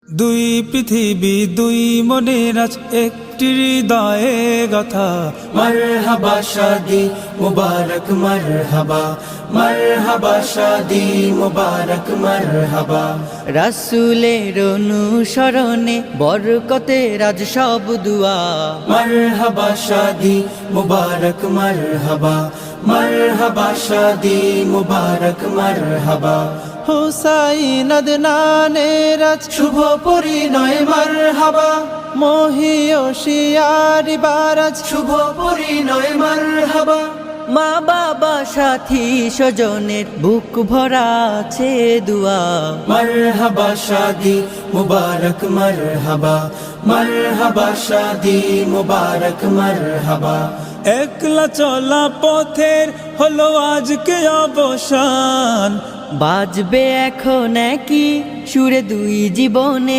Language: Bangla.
দুই পৃথিবী দুই মনের আজ একটি হৃদয়ে গাথা। মারহাবা শাদি মুবারক মারহাবা, মারহাবা শাদি মুবারক মারহাবা। রাসূলের অনুসরণে বরকতের আজ সব দুয়া। মারহাবা শাদি মুবারক মারহাবা, মারহাবা শাদি মুবারক মারহাবা। হুসাইন আদনানের আজ শুভ পরিণয় মারহাবা, মহিয়সিয়ারি বারাজ শুভ পরিণয় মারহাবা। মা বাবা সাথী স্বজনের বুক ভরা আছে দুয়া। মারহাবা শাদি মুবারক মারহাবা, মারহাবা শাদি মুবারক মারহাবা। একলা চলা পথের হলো আজকে অবসান। বাজবে এখন একই সুরে দুই জীবনে